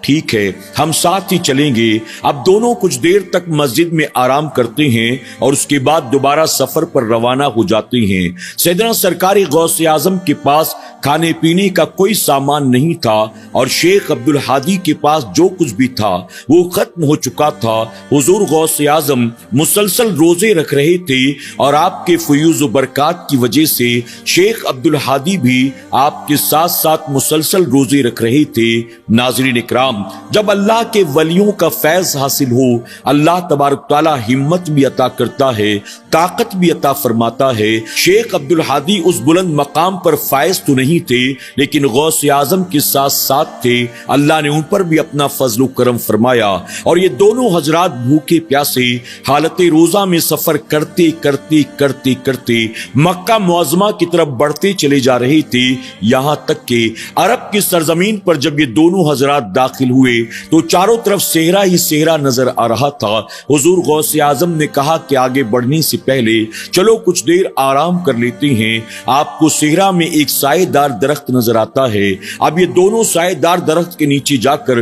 ٹھیک ہے ہم ساتھ ہی چلیں گے۔ اب دونوں کچھ دیر تک مسجد میں آرام کرتے ہیں اور اس کے بعد دوبارہ سفر پر روانہ ہو جاتے ہیں۔ سیدنا سرکار غوث اعظم کے پاس کھانے پینے کا کوئی سامان نہیں تھا اور شیخ عبد الہادی کے پاس جو کچھ بھی تھا وہ ختم ہو چکا تھا۔ حضور غوث اعظم مسلسل روزے رکھ رہے تھے اور آپ کے فیوز و برکات کی وجہ سے شیخ عبد الہادی بھی آپ کے ساتھ ساتھ مسلسل روزے رکھ رہے تھے۔ ناظرین اکرام، جب اللہ کے ولیوں کا فیض حاصل ہو، اللہ تبارک تعالیٰ ہمت بھی عطا کرتا ہے، طاقت بھی عطا فرماتا ہے۔ شیخ عبد الہادی اس بلند مقام پر فائز تو نہیں تھے لیکن غوث اعظم کے ساتھ ساتھ تھے۔ اللہ نے ان پر بھی اپنا فضل و کرم فرمایا اور یہ دونوں حضرات بھوکے پیاسے حالت روزہ میں سفر کرتے کرتے کرتے کرتے مکہ معظمہ کی طرف بڑھتے چلے جا رہے تھے، یہاں تک کہ عرب کی سرزمین پر جب یہ دونوں حضرات داخل ہوئے تو چاروں طرف صحرا ہی صحرا نظر آ رہا تھا۔ حضور غوث اعظم نے کہا کہ آگے بڑھنے سے پہلے چلو کچھ دیر آرام کر لیتے ہیں۔ آپ کو صحرا میں ایک سائے دار درخت نظر آتا ہے، اب یہ دونوں سائے دار درخت کے نیچے جا کر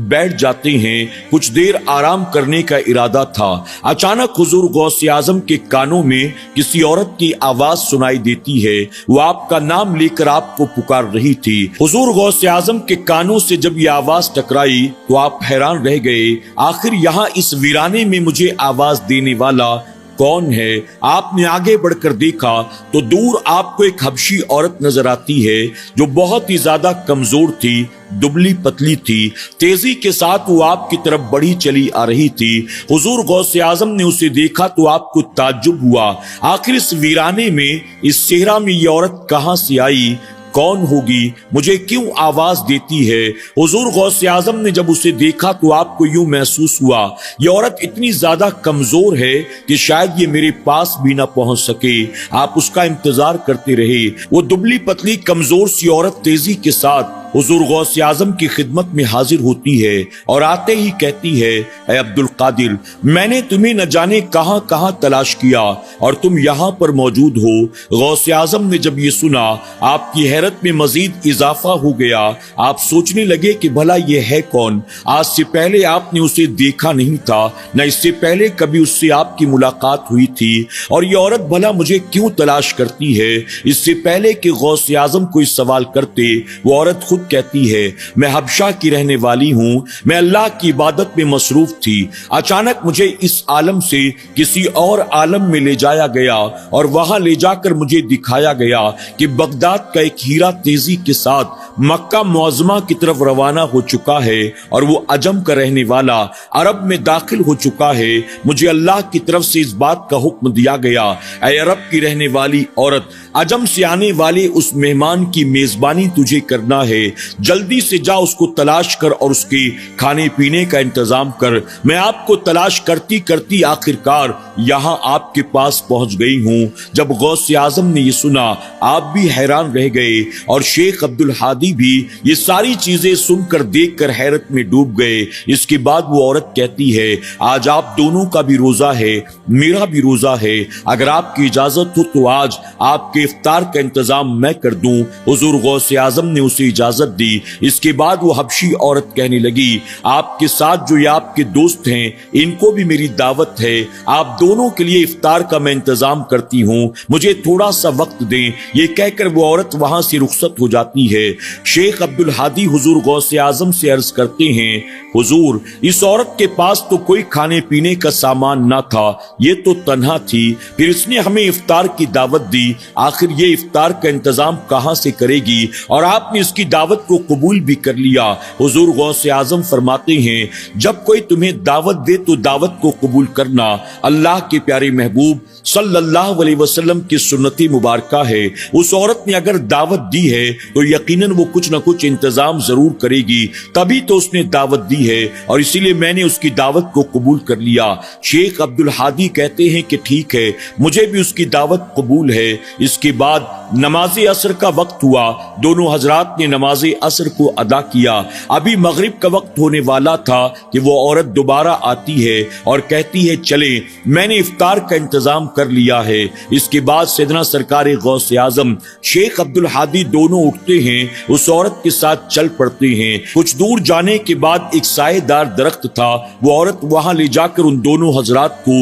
بیٹھ جاتے ہیں۔ کچھ دیر آرام کرنے کا ارادہ تھا، اچانک حضور غوث اعظم کے کانوں میں کسی عورت کی آواز سنائی دیتی ہے، وہ آپ کا نام لے کر آپ کو پکار رہی تھی۔ حضور غوث اعظم کے کانوں سے جب یہ آواز ٹکرائی تو آپ حیران رہ گئے، آخر یہاں اس ویرانے میں مجھے آواز دینے والا کون ہے؟ آپ نے آگے بڑھ کر دیکھا تو دور آپ کو ایک حبشی عورت نظر آتی ہے جو بہت ہی زیادہ کمزور تھی، دبلی پتلی تھی، تیزی کے ساتھ وہ آپ کی طرف بڑھی چلی آ رہی تھی۔ حضور غوث اعظم نے اسے دیکھا تو آپ کو تعجب ہوا، آخر اس ویرانے میں، اس صحرا میں یہ عورت کہاں سے آئی؟ کون ہوگی؟ مجھے کیوں آواز دیتی ہے؟ حضور غوث اعظم نے جب اسے دیکھا تو آپ کو یوں محسوس ہوا یہ عورت اتنی زیادہ کمزور ہے کہ شاید یہ میرے پاس بھی نہ پہنچ سکے۔ آپ اس کا انتظار کرتے رہے۔ وہ دبلی پتلی کمزور سی عورت تیزی کے ساتھ حضور غوث اعظم کی خدمت میں حاضر ہوتی ہے اور آتے ہی کہتی ہے، اے عبد القادر، میں نے تمہیں نہ جانے کہاں کہاں تلاش کیا اور تم یہاں پر موجود ہو۔ غوث اعظم نے جب یہ سنا آپ کی حیرت میں مزید اضافہ ہو گیا، آپ سوچنے لگے کہ بھلا یہ ہے کون؟ آج سے پہلے آپ نے اسے دیکھا نہیں تھا، نہ اس سے پہلے کبھی اس سے آپ کی ملاقات ہوئی تھی، اور یہ عورت بھلا مجھے کیوں تلاش کرتی ہے؟ اس سے پہلے کہ غوث اعظم کوئی سوال کرتے وہ عورت خود کہتی ہے، میں حبشہ کی رہنے والی ہوں، میں اللہ کی عبادت میں مصروف تھی، اچانک مجھے اس عالم سے کسی اور عالم میں لے جایا گیا اور وہاں لے جا کر مجھے دکھایا گیا کہ بغداد کا ایک ہیرا تیزی کے ساتھ مکہ معظمہ کی طرف روانہ ہو چکا ہے اور وہ عجم کا رہنے والا عرب میں داخل ہو چکا ہے۔ مجھے اللہ کی طرف سے اس بات کا حکم دیا گیا، اے عرب کی رہنے والی عورت، عجم سے آنے والے اس مہمان کی میزبانی تجھے کرنا ہے، جلدی سے جا اس کو تلاش کر اور اس کے کھانے پینے کا انتظام کر۔ میں آپ کو تلاش کرتی کرتی آخرکار یہاں آپ کے پاس پہنچ گئی ہوں۔ جب غوث اعظم نے یہ سنا آپ بھی حیران رہ گئے اور شیخ عبد الہادی بھی یہ ساری چیزیں سن کر دیکھ کر حیرت میں ڈوب گئے۔ اس کے بعد وہ عورت کہتی ہے، آج آپ دونوں کا بھی روزہ ہے، میرا بھی روزہ ہے، اگر آپ کی اجازت ہو تو آج آپ کے افطار کا انتظام میں کر دوں۔ حضور غوث اعظم نے اسے اجازت دی۔ اس کے بعد وہ حبشی عورت کہنے لگی، آپ کے ساتھ جو یہ آپ کے دوست ہیں ان کو بھی میری دعوت ہے، آپ دونوں کے لیے افطار کا میں انتظام کرتی ہوں، مجھے تھوڑا سا وقت دیں۔ یہ کہہ کر وہ عورت وہاں سے رخصت ہو جاتی ہے۔ شیخ عبد الہادی حضور غوث اعظم سے عرض کرتے ہیں، حضور اس عورت کے پاس تو کوئی کھانے پینے کا سامان نہ تھا، یہ تو تنہا تھی، پھر اس نے ہمیں افطار کی دعوت دی، آخر یہ افطار کا انتظام کہاں سے کرے گی؟ اور آپ نے اس کی دعوت کو قبول بھی کر لیا۔ حضور غوث اعظم فرماتے ہیں، جب کوئی تمہیں دعوت دے تو دعوت کو قبول کرنا اللہ کے پیارے محبوب صلی اللہ علیہ وسلم کی سنت مبارکہ ہے۔ اس عورت نے اگر دعوت دی ہے تو یقیناً وہ کچھ نہ کچھ انتظام ضرور کرے گی، تبھی تو اس نے دعوت دی چاہتی ہے اور اسی لیے میں نے اس کی دعوت کو قبول کر لیا۔ شیخ عبد الحادی کہتے ہیں کہ ٹھیک ہے، مجھے بھی اس کی دعوت قبول ہے۔ اس کے بعد نماز عصر کا وقت ہوا، دونوں حضرات نے نماز عصر کو ادا کیا۔ ابھی مغرب کا وقت ہونے والا تھا کہ وہ عورت دوبارہ آتی ہے اور کہتی ہے چلیں میں نے افطار کا انتظام کر لیا ہے۔ اس کے بعد سیدنا سرکار غوث اعظم شیخ عبد الحادی دونوں اٹھتے ہیں، اس عورت کے ساتھ چل پڑتے ہیں۔ کچھ دور جانے کے بعد ایک سائے دار درخت تھا، وہ عورت وہاں لے جا کر ان دونوں حضرات کو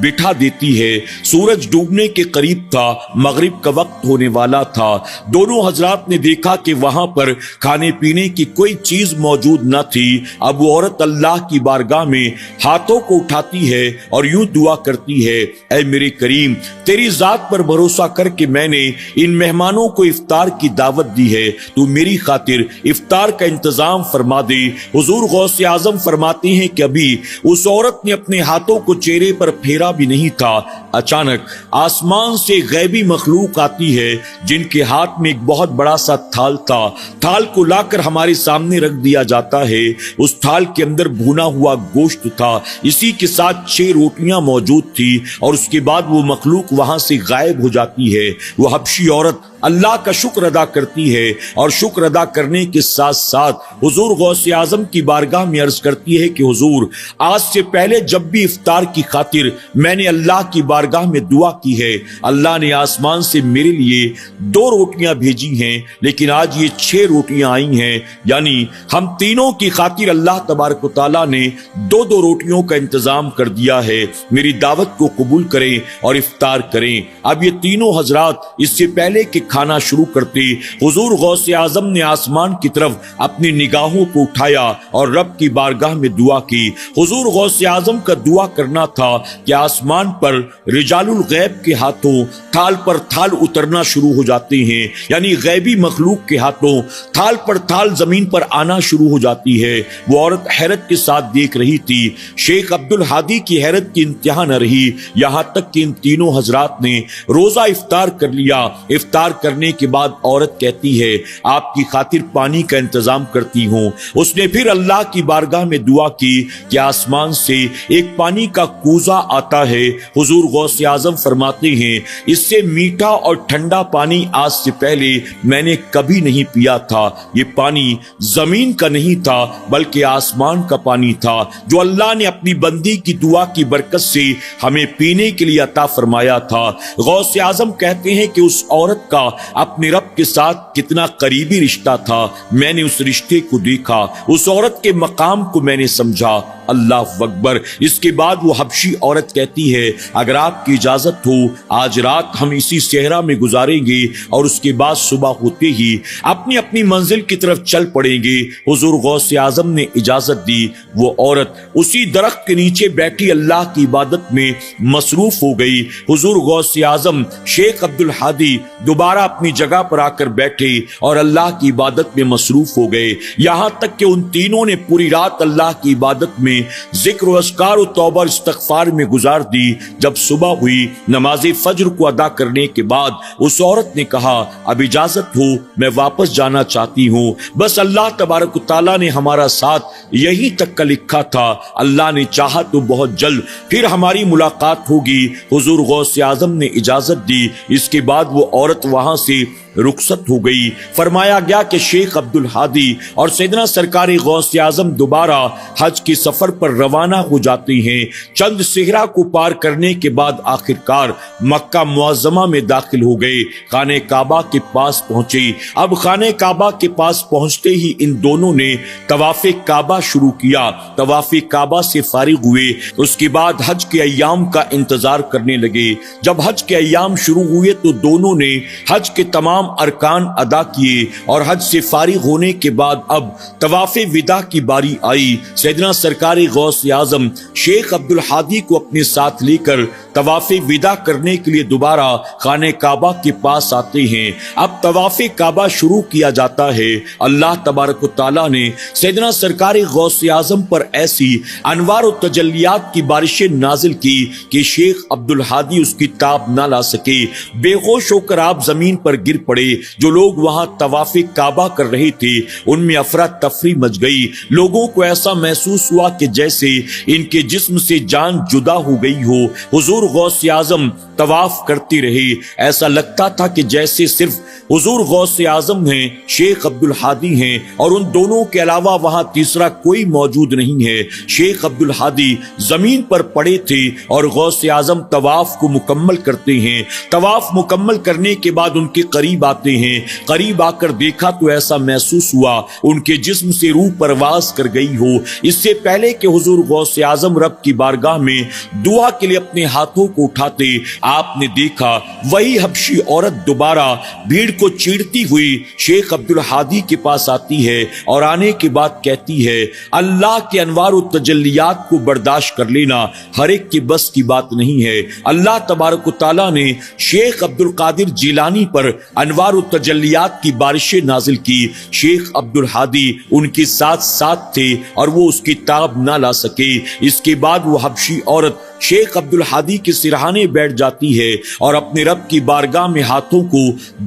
بٹھا دیتی ہے۔ سورج ڈوبنے کے قریب تھا، مغرب کا وقت ہونے والا تھا۔ دونوں حضرات نے دیکھا کہ وہاں پر کھانے پینے کی کوئی چیز موجود نہ تھی۔ اب وہ عورت اللہ کی بارگاہ میں ہاتھوں کو اٹھاتی ہے اور یوں دعا کرتی ہے، اے میرے کریم، تیری ذات پر بھروسہ کر کے میں نے ان مہمانوں کو افطار کی دعوت دی ہے، تو میری خاطر افطار کا انتظام فرما دے۔ حضور غوث اعظم فرماتے ہیں کہ ابھی اس عورت نے اپنے ہاتھوں کو چہرے پر پھیرا بھی نہیں تھا، اچانک آسمان سے غیبی مخلوق آتی ہے جن کے ہاتھ میں ایک بہت بڑا سا تھال تھا۔ تھال کو لا کر ہمارے سامنے رکھ دیا جاتا ہے۔ اس تھال کے اندر بھونا ہوا گوشت تھا، اسی کے ساتھ 6 روٹیاں موجود تھی، اور اس کے بعد وہ مخلوق وہاں سے غائب ہو جاتی ہے۔ وہ حبشی عورت اللہ کا شکر ادا کرتی ہے اور شکر ادا کرنے کے ساتھ ساتھ حضور غوث اعظم کی بارگاہ میں عرض کرتی ہے کہ حضور، آج سے پہلے جب بھی افطار کی خاطر میں نے اللہ کی بارگاہ میں دعا کی ہے، اللہ نے آسمان سے میرے لیے 2 روٹیاں بھیجی ہیں، لیکن آج یہ 6 روٹیاں آئی ہیں، یعنی ہم تینوں کی خاطر اللہ تبارک و تعالیٰ نے 2 روٹیوں کا انتظام کر دیا ہے۔ میری دعوت کو قبول کریں اور افطار کریں۔ اب یہ تینوں حضرات اس سے پہلے کہ کھانا شروع کرتے، حضور غوث اعظم نے آسمان کی طرف اپنی نگاہوں کو اٹھایا اور رب کی بارگاہ میں دعا کی۔ حضور غوث اعظم کا دعا کرنا تھا کہ آسمان پر رجال الغیب کے ہاتھوں تھال پر تھال اترنا شروع ہو جاتے ہیں، یعنی غیبی مخلوق کے ہاتھوں تھال پر تھال زمین پر آنا شروع ہو جاتی ہے۔ وہ عورت حیرت کے ساتھ دیکھ رہی تھی۔ شیخ عبد الحادی کی حیرت کی انتہا نہ رہی، یہاں تک کہ ان تینوں حضرات نے روزہ افطار کر لیا۔ افطار کرنے کے بعد عورت کہتی ہے، آپ کی خاطر پانی کا انتظام کرتی ہوں۔ اس نے پھر اللہ کی بارگاہ میں دعا کی کہ آسمان سے ایک پانی کا کوزہ آتا ہے۔ حضور غوث اعظم فرماتے ہیں، اس سے میٹھا اور ٹھنڈا پانی آج سے پہلے میں نے کبھی نہیں پیا تھا۔ یہ پانی زمین کا نہیں تھا بلکہ آسمان کا پانی تھا، جو اللہ نے اپنی بندی کی دعا کی برکت سے ہمیں پینے کے لیے عطا فرمایا تھا۔ غوث اعظم کہتے ہیں کہ اس عورت کا اپنے رب کے ساتھ کتنا قریبی رشتہ تھا، میں نے اس رشتے کو دیکھا، اس عورت کے مقام کو میں نے سمجھا۔ اللہ اکبر۔ اس کے بعد وہ حبشی عورت کہتی ہے، اگر آپ کی اجازت ہو آج رات ہم اسی صحرا میں گزاریں گے اور اس کے بعد صبح ہوتے ہی اپنی اپنی منزل کی طرف چل پڑیں گے۔ حضور غوث اعظم نے اجازت دی۔ وہ عورت اسی درخت کے نیچے بیٹھی اللہ کی عبادت میں مصروف ہو گئی۔ حضور غوث اعظم شیخ عبد الحادی دوبارہ اپنی جگہ پر آ کر بیٹھے اور اللہ کی عبادت میں مصروف ہو گئے، یہاں تک کہ ان تینوں نے پوری رات اللہ کی عبادت میں ذکر و اذکار و توبہ استغفار میں گزار دی۔ جب صبح ہوئی، نماز فجر کو ادا کرنے کے بعد اس عورت نے کہا، اب اجازت ہو میں واپس جانا چاہتی ہوں، بس اللہ تبارک و تعالیٰ نے ہمارا ساتھ یہیں تک کا لکھا تھا، اللہ نے چاہا تو بہت جلد پھر ہماری ملاقات ہوگی۔ حضور غوث اعظم نے اجازت دی۔ اس کے بعد وہ عورت وہاں سے رخصت ہو گئی۔ فرمایا گیا کہ شیخ عبد الحادی اور سیدنا سرکار غوث اعظم دوبارہ حج کے سفر پر روانہ ہو جاتے ہیں۔ چند صحرا کو پار کرنے کے بعد آخرکار مکہ معظمہ میں داخل ہو گئے، خانہ کعبہ کے پاس پہنچے۔ اب خانہ کعبہ کے پاس پہنچتے ہی ان دونوں نے طواف کعبہ شروع کیا۔ طواف کعبہ سے فارغ ہوئے، اس کے بعد حج کے ایام کا انتظار کرنے لگے۔ جب حج کے ایام شروع ہوئے تو دونوں نے حج کے تمام ارکان ادا کیے اور حج سے فارغ ہونے کے بعد اب طواف وداع کی باری آئی۔ سیدنا سرکار غوث اعظم شیخ عبد الحادی کو اپنے ساتھ لے کر طواف ودا کرنے کے لیے دوبارہ خانہ کعبہ کے پاس آتے ہیں۔ اب طواف کعبہ شروع کیا جاتا ہے۔ اللہ تبارک و تعالیٰ نے سیدنا سرکار غوث اعظم پر ایسی انوار و تجلیات کی بارشیں نازل کی کہ شیخ عبدالہادی اس کی تاب نہ لا سکے، بے ہوش ہو کر آپ زمین پر گر پڑے۔ جو لوگ وہاں طواف کعبہ کر رہے تھے ان میں افراتفری مچ گئی۔ لوگوں کو ایسا محسوس ہوا کہ جیسے ان کے جسم سے جان جدا ہو گئی ہو۔ حضور غوث اعظم طواف کرتے رہے، ایسا لگتا تھا کہ جیسے صرف حضور غوث اعظم ہیں، شیخ عبدالہادی ہیں، اور ان دونوں کے علاوہ وہاں تیسرا کوئی موجود نہیں ہے۔ شیخ عبدالہادی زمین پر پڑے تھے اور غوث اعظم طواف کو مکمل کرتے ہیں۔ طواف مکمل کرنے کے بعد ان کے قریب آتے ہیں۔ قریب آ کر دیکھا تو ایسا محسوس ہوا ان کے جسم سے روح پرواز کر گئی ہو۔ اس سے پہلے کہ حضور غوث اعظم رب کی بارگاہ میں دعا کے لیے اپنے ہاتھوں کو اٹھاتے، آپ نے دیکھا وہی حبشی عورت دوبارہ بھیڑ کو چیرتی ہوئی شیخ عبدالہادی کے پاس آتی ہے اور آنے کے بعد کہتی ہے، اللہ کے انوار و تجلیات کو برداشت کر لینا ہر ایک کے بس کی بات نہیں ہے۔ اللہ تبارک و تعالیٰ نے شیخ عبدالقادر جیلانی پر انوار و تجلیات کی بارشیں نازل کی۔ شیخ عبدالہادی ان کے ساتھ ساتھ تھے اور وہ اس کی تاب نہ لا سکے۔ اس کے بعد وہ حبشی عورت شیخ عبدالہادی کے سرہانے بیٹھ جاتی ہے اور اپنے رب کی بارگاہ میں ہاتھوں کو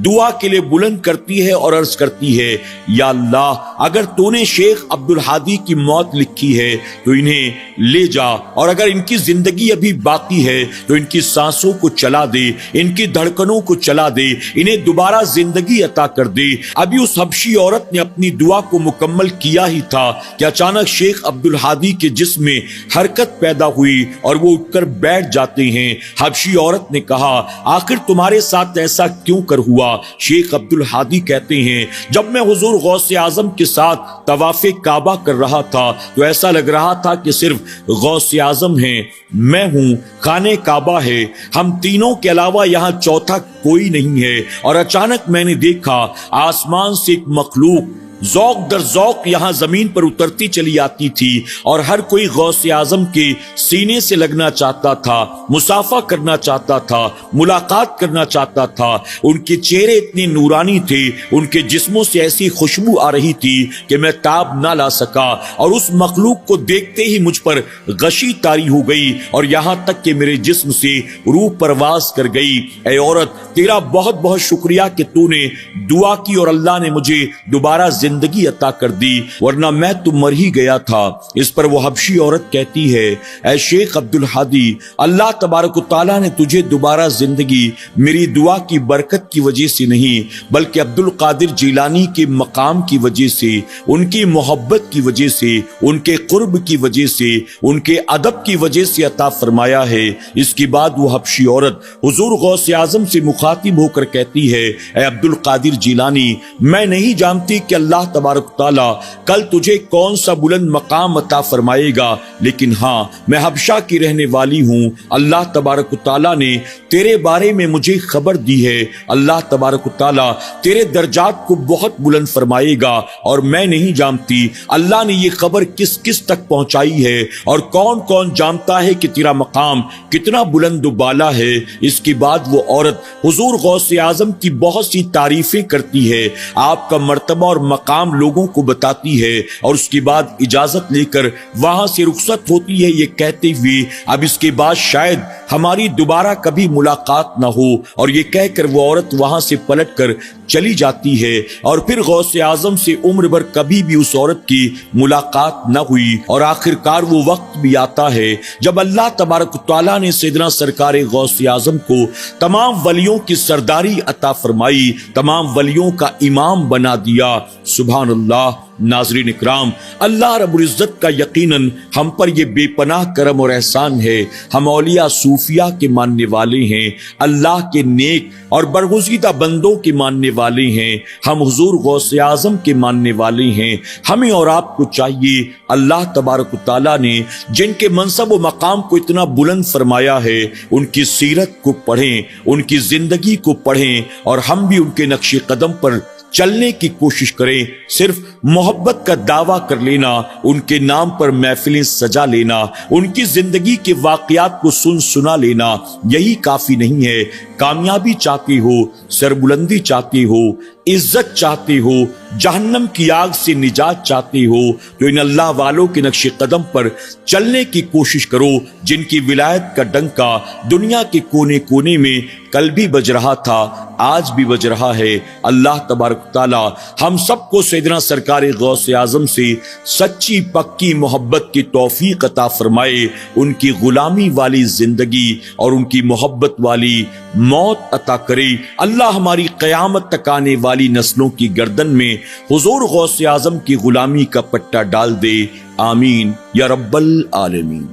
دعا کے لیے بلند کرتی ہے اور عرض کرتی ہے، یا اللہ اگر تو نے شیخ عبدالہادی کی موت لکھی ہے تو انہیں لے جا، اور اگر ان کی زندگی ابھی باقی ہے تو ان کی سانسوں کو چلا دے، ان کی دھڑکنوں کو چلا دے، انہیں دوبارہ زندگی عطا کر دے۔ ابھی اس حبشی عورت نے اپنی دعا کو مکمل کیا ہی تھا کہ اچانک شیخ عبدالہادی کے جسم میں حرکت پیدا ہوئی اور وہ اٹھ کر بیٹھ جاتے ہیں۔ حبشی عورت نے کہا، آخر تمہارے ساتھ ایسا کیوں کر ہوا؟ شیخ عبدالہادی کہتے ہیں، جب میں حضور غوث اعظم کے ساتھ طواف کعبہ کر رہا تھا تو ایسا لگ رہا تھا کہ صرف غوث اعظم ہیں، میں ہوں، خانہ کعبہ ہے، ہم تینوں کے علاوہ یہاں چوتھا کوئی نہیں ہے، اور اچانک میں نے دیکھا آسمان سے ایک مخلوق ذوق در ذوق یہاں زمین پر اترتی چلی آتی تھی، اور ہر کوئی غوث اعظم کے سینے سے لگنا چاہتا تھا، مصافحہ کرنا چاہتا تھا، ملاقات کرنا چاہتا تھا۔ ان کے چہرے اتنے نورانی تھے، ان کے جسموں سے ایسی خوشبو آ رہی تھی کہ میں تاب نہ لا سکا، اور اس مخلوق کو دیکھتے ہی مجھ پر غشی طاری ہو گئی، اور یہاں تک کہ میرے جسم سے روح پرواز کر گئی۔ اے عورت، تیرا بہت بہت شکریہ کہ تو نے دعا کی اور اللہ نے مجھے دوبارہ زندگی عطا کر دی، ورنہ میں تو مر ہی گیا تھا۔ اس پر وہ حبشی عورت کہتی ہے، اے شیخ عبدالہادی، اللہ تبارک و تعالیٰ نے تجھے دوبارہ زندگی میری دعا کی برکت کی وجہ سے نہیں بلکہ عبدالقادر جیلانی کے مقام کی وجہ سے، ان کی محبت کی وجہ سے، ان کے قرب کی وجہ سے، ان کے ادب کی وجہ سے عطا فرمایا ہے۔ اس کے بعد وہ حبشی عورت حضور غوث اعظم سے مخاطب ہو کر کہتی ہے، اے عبدالقادر جیلانی، میں نہیں جانتی کہ اللہ تبارک تعالیٰ کل تجھے کون سا بلند مقام عطا فرمائے گا، لیکن ہاں میں حبشہ کی رہنے والی ہوں۔ اللہ تبارک تعالیٰ نے تیرے بارے میں مجھے خبر دی ہے، اللہ تبارک تعالیٰ تیرے درجات کو بہت بلند فرمائے گا، اور میں نہیں جانتی اللہ نے یہ خبر کس کس تک پہنچائی ہے اور کون کون جانتا ہے کہ تیرا مقام کتنا بلند و بالا ہے۔ اس کے بعد وہ عورت حضور غوث اعظم کی بہت سی تعریفیں کرتی ہے، آپ کا مرتبہ اور مقام لوگوں کو بتاتی ہے، اور اس کے بعد اجازت لے کر وہاں سے رخصت ہوتی ہے، یہ کہتے ہوئے اب اس کے بعد شاید ہماری دوبارہ کبھی ملاقات نہ ہو، اور یہ کہہ کر وہ عورت وہاں سے پلٹ کر چلی جاتی ہے، اور پھر غوث اعظم سے عمر بھر کبھی بھی اس عورت کی ملاقات نہ ہوئی۔ اور آخر کار وہ وقت بھی آتا ہے جب اللہ تبارک تعالیٰ نے سیدنا سرکار غوث اعظم کو تمام ولیوں کی سرداری عطا فرمائی، تمام ولیوں کا امام بنا دیا۔ سبحان اللہ۔ ناظرین اکرام، اللہ رب العزت کا یقیناً ہم پر یہ بے پناہ کرم اور احسان ہے۔ ہم اولیاء صوفیاء کے ماننے والے ہیں، اللہ کے نیک اور برگزیدہ بندوں کے ماننے والے ہیں، ہم حضور غوث اعظم کے ماننے والے ہیں۔ ہمیں اور آپ کو چاہیے اللہ تبارک و تعالیٰ نے جن کے منصب و مقام کو اتنا بلند فرمایا ہے ان کی سیرت کو پڑھیں، ان کی زندگی کو پڑھیں، اور ہم بھی ان کے نقش قدم پر چلنے کی کوشش کریں۔ صرف محبت کا دعویٰ کر لینا، ان کے نام پر محفلیں سجا لینا، ان کی زندگی کے واقعات کو سنا لینا، یہی کافی نہیں ہے۔ کامیابی چاہتے ہو، سربلندی چاہتے ہو، عزت چاہتے ہو، جہنم کی آگ سے نجات چاہتے ہو، تو ان اللہ والوں کے نقش قدم پر چلنے کی کوشش کرو، جن کی ولایت کا ڈنکا دنیا کے کونے کونے میں کل بھی بج رہا تھا، آج بھی بج رہا ہے۔ اللہ تبارک تعالی ہم سب کو سیدنا سرکار غوث اعظم سے سچی پکی محبت کی توفیق عطا فرمائے، ان کی غلامی والی زندگی اور ان کی محبت والی موت عطا کرے۔ اللہ ہماری قیامت تک آنے والی نسلوں کی گردن میں حضور غوث اعظم کی غلامی کا پٹا ڈال دے، آمین یا رب العالمین۔